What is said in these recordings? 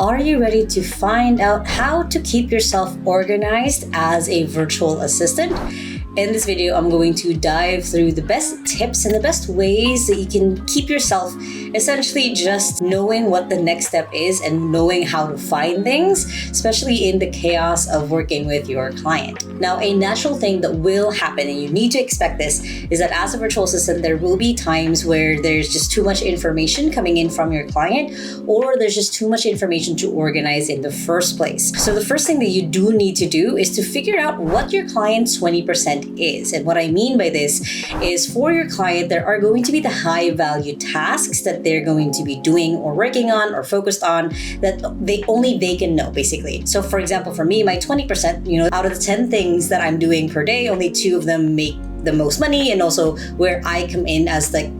Are you ready to find out how to keep yourself organized as a virtual assistant? In this video, I'm going to dive through the best tips and the best ways that you can keep yourself essentially just knowing what the next step is and knowing how to find things, especially in the chaos of working with your client. Now, a natural thing that will happen, and you need to expect this, is that as a virtual assistant, there will be times where there's just too much information coming in from your client, or there's just too much information to organize in the first place. So the first thing that you do need to do is to figure out what your client's 20% is. And what I mean by this is, for your client, there are going to be the high value tasks that they're going to be doing or working on or focused on that they can know, basically. So for example, for me, my 20%, out of the 10 things that I'm doing per day, only 2 of them make the most money, and also where I come in as the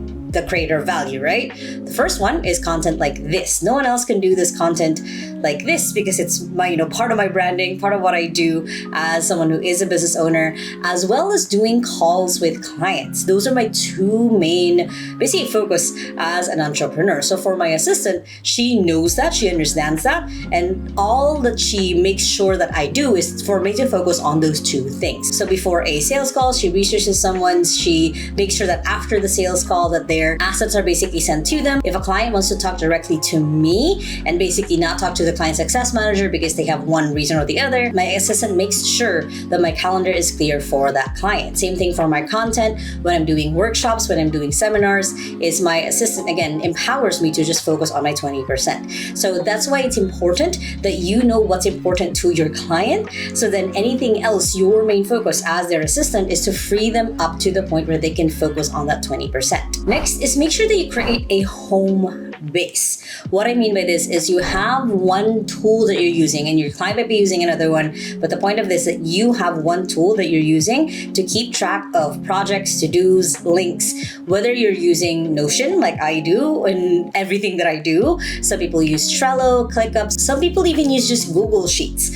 creator of value, right? The first one is content like this. No one else can do this content like this because it's my, part of my branding, part of what I do as someone who is a business owner, as well as doing calls with clients. Those are my 2 main, basically, focus as an entrepreneur. So for my assistant, she knows that, she understands that, and all that she makes sure that I do is for me to focus on those 2 things. So before a sales call, she researches someone, she makes sure that after the sales call that their assets are basically sent to them. If a client wants to talk directly to me and basically not talk to the client success manager because they have one reason or the other, my assistant makes sure that my calendar is clear for that client. Same thing for my content. When I'm doing workshops, when I'm doing seminars, is my assistant, again, empowers me to just focus on my 20%. So that's why it's important that you know what's important to your client, so then anything else, your main focus as their assistant is to free them up to the point where they can focus on that 20%. Next is make sure that you create a home base. What I mean by this is, you have one tool that you're using and your client might be using another one, but the point of this is that you have one tool that you're using to keep track of projects, to-dos, links, whether you're using Notion like I do and everything that I do. Some people use Trello, ClickUp, some people even use just Google Sheets.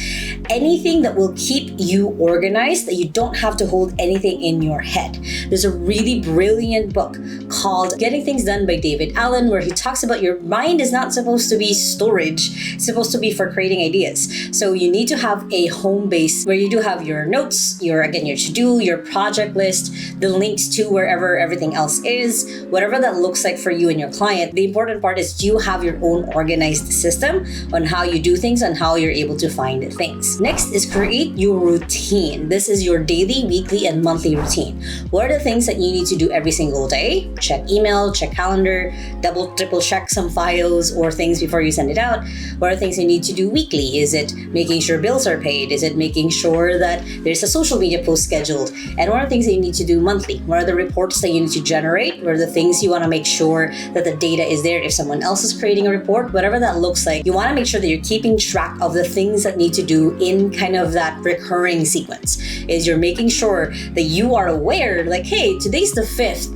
Anything that will keep you organized, that you don't have to hold anything in your head. There's a really brilliant book called Getting Things Done by David Allen, where he talks about your mind is not supposed to be storage, it's supposed to be for creating ideas. So you need to have a home base where you do have your notes, your to-do, your project list, the links to wherever everything else is, whatever that looks like for you and your client. The important part is you have your own organized system on how you do things and how you're able to find things. Next is create your routine. This is your daily, weekly, and monthly routine. What are the things that you need to do every single day? Check email, check calendar, triple check some files or things before you send it out. What are things you need to do weekly? Is it making sure bills are paid? Is it making sure that there's a social media post scheduled? And what are things that you need to do monthly? What are the reports that you need to generate? What are the things you want to make sure that the data is there if someone else is creating a report? Whatever that looks like, you want to make sure that you're keeping track of the things that need to do in kind of that recurring sequence. Is you're making sure that you are aware, like, hey, today's the 5th.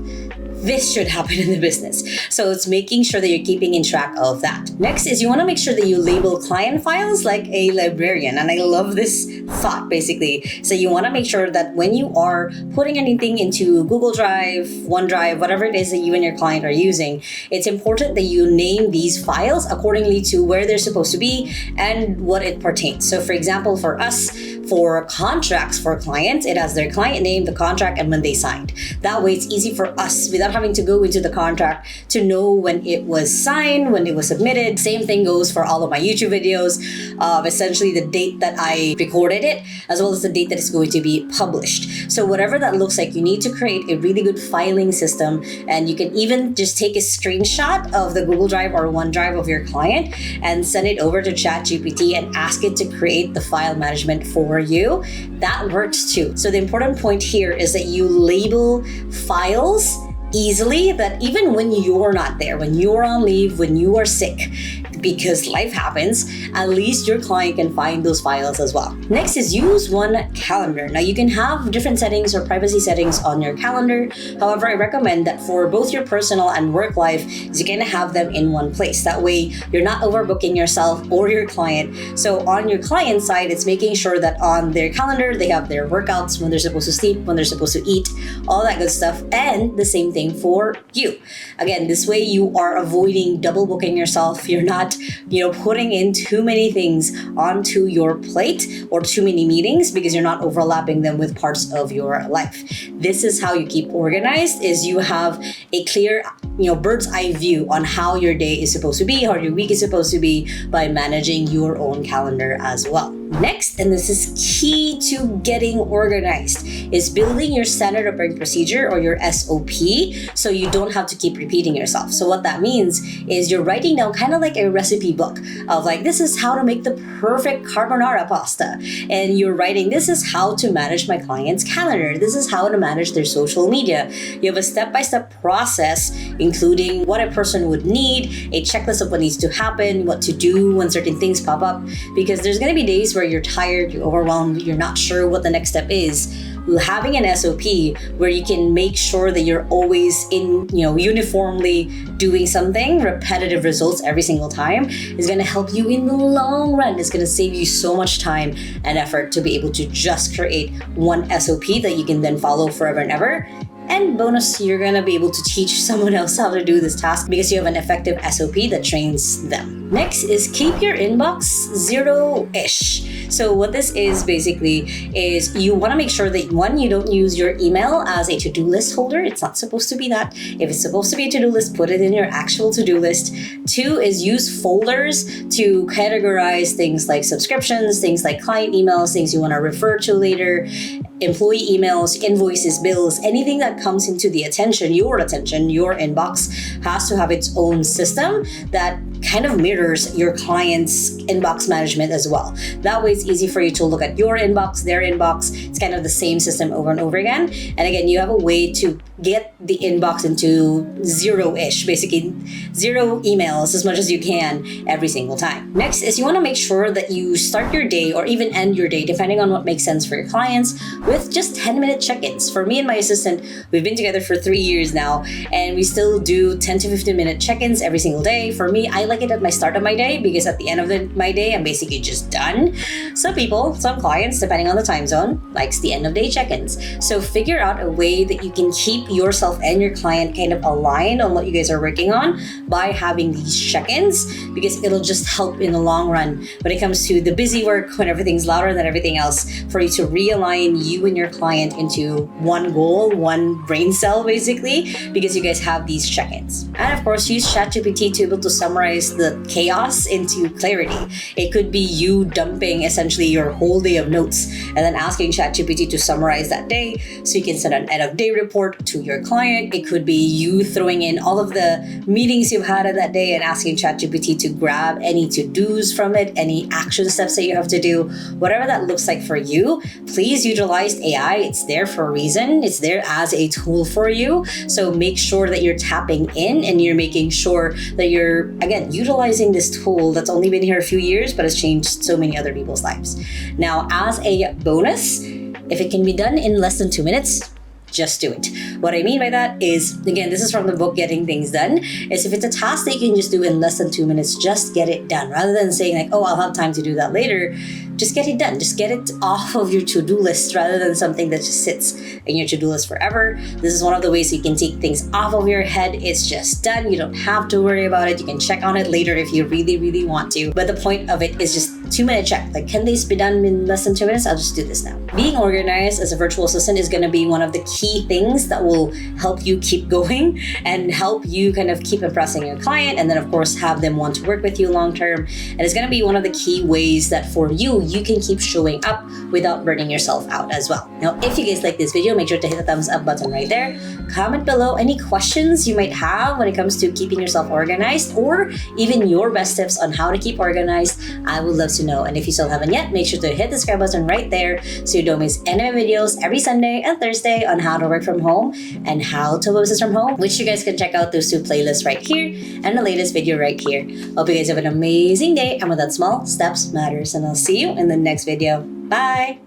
This should happen in the business. So it's making sure that you're keeping in track of that. Next is you want to make sure that you label client files like a librarian. And I love this thought, basically. So you want to make sure that when you are putting anything into Google Drive, OneDrive, whatever it is that you and your client are using, it's important that you name these files accordingly to where they're supposed to be and what it pertains. So for example, for us, for contracts for clients, it has their client name, the contract, and when they signed. That way it's easy for us, without having to go into the contract, to know when it was signed, when it was submitted. Same thing goes for all of my YouTube videos, essentially the date that I recorded it, as well as the date that it's going to be published. So whatever that looks like, you need to create a really good filing system, and you can even just take a screenshot of the Google Drive or OneDrive of your client and send it over to ChatGPT and ask it to create the file management for you. That works too. So the important point here is that you label files easily, that even when you're not there, when you're on leave, when you are sick, because life happens, at least your client can find those files as well. Next is use one calendar. Now you can have different settings or privacy settings on your calendar. However, I recommend that for both your personal and work life, you can have them in one place. That way you're not overbooking yourself or your client. So on your client side, it's making sure that on their calendar, they have their workouts, when they're supposed to sleep, when they're supposed to eat, all that good stuff. And the same thing for you. Again, this way you are avoiding double booking yourself. You're not not, putting in too many things onto your plate or too many meetings because you're not overlapping them with parts of your life. This is how you keep organized, is you have a clear, bird's eye view on how your day is supposed to be, how your week is supposed to be, by managing your own calendar as well. Next, and this is key to getting organized, is building your standard operating procedure, or your SOP, so you don't have to keep repeating yourself. So what that means is you're writing down kind of like a recipe book of like, this is how to make the perfect carbonara pasta. And you're writing, this is how to manage my client's calendar. This is how to manage their social media. You have a step-by-step process, including what a person would need, a checklist of what needs to happen, what to do when certain things pop up, because there's going to be days where you're tired, you're overwhelmed, you're not sure what the next step is. Having an SOP where you can make sure that you're always in, uniformly doing something, repetitive results every single time, is going to help you in the long run. It's going to save you so much time and effort to be able to just create one SOP that you can then follow forever and ever. And bonus, you're going to be able to teach someone else how to do this task because you have an effective SOP that trains them. Next is keep your inbox zero-ish. So what this is basically is you want to make sure that, one, you don't use your email as a to-do list holder. It's not supposed to be that. If it's supposed to be a to-do list, put it in your actual to-do list. Two is use folders to categorize things like subscriptions, things like client emails, things you want to refer to later, employee emails, invoices, bills, anything that comes into your attention, your inbox has to have its own system that kind of mirrors your client's inbox management as well. That way it's easy for you to look at your inbox, their inbox. It's kind of the same system over and over again. And again, you have a way to get the inbox into zero-ish, basically zero emails as much as you can every single time. Next is you want to make sure that you start your day or even end your day, depending on what makes sense for your clients, with just 10-minute check-ins. For me and my assistant, we've been together for 3 years now, and we still do 10 to 15-minute check-ins every single day. For me, I like it at my start of my day because at the end of my day, I'm basically just done. Some clients, depending on the time zone, likes the end of day check-ins. So figure out a way that you can keep yourself and your client kind of aligned on what you guys are working on by having these check-ins, because it'll just help in the long run when it comes to the busy work, when everything's louder than everything else, for you to realign you and your client into one goal, one brain cell basically, because you guys have these check-ins. And of course, use ChatGPT to be able to summarize the chaos into clarity. It could be you dumping essentially your whole day of notes and then asking ChatGPT to summarize that day so you can send an end of day report to your client. It could be you throwing in all of the meetings you've had in that day and asking ChatGPT to grab any to-dos from it, any action steps that you have to do, whatever that looks like for you. Please utilize AI. It's there for a reason. It's there as a tool for you. So make sure that you're tapping in and you're making sure that you're, again, utilizing this tool that's only been here a few years but has changed so many other people's lives. Now, as a bonus, if it can be done in less than 2 minutes, just do it. What I mean by that is, again, this is from the book Getting Things Done, is if it's a task that you can just do in less than 2 minutes, just get it done. Rather than saying like, oh, I'll have time to do that later, just get it done. Just get it off of your to-do list rather than something that just sits in your to-do list forever. This is one of the ways you can take things off of your head. It's just done. You don't have to worry about it. You can check on it later if you really, really want to. But the point of it is just 2-minute check. Like, can this be done in less than 2 minutes? I'll just do this now. Being organized as a virtual assistant is going to be one of the key things that will help you keep going and help you kind of keep impressing your client, and then of course have them want to work with you long term. And it's going to be one of the key ways that for you can keep showing up without burning yourself out as well. Now, if you guys like this video, make sure to hit the thumbs up button right there. Comment below any questions you might have when it comes to keeping yourself organized, or even your best tips on how to keep organized. I would love to know. And if you still haven't yet, make sure to hit the subscribe button right there so you don't miss any of my videos every Sunday and Thursday on how to work from home and how to build business from home, which you guys can check out those 2 playlists right here and the latest video right here. Hope you guys have an amazing day, and with that, small steps matters, and I'll see you in the next video. Bye!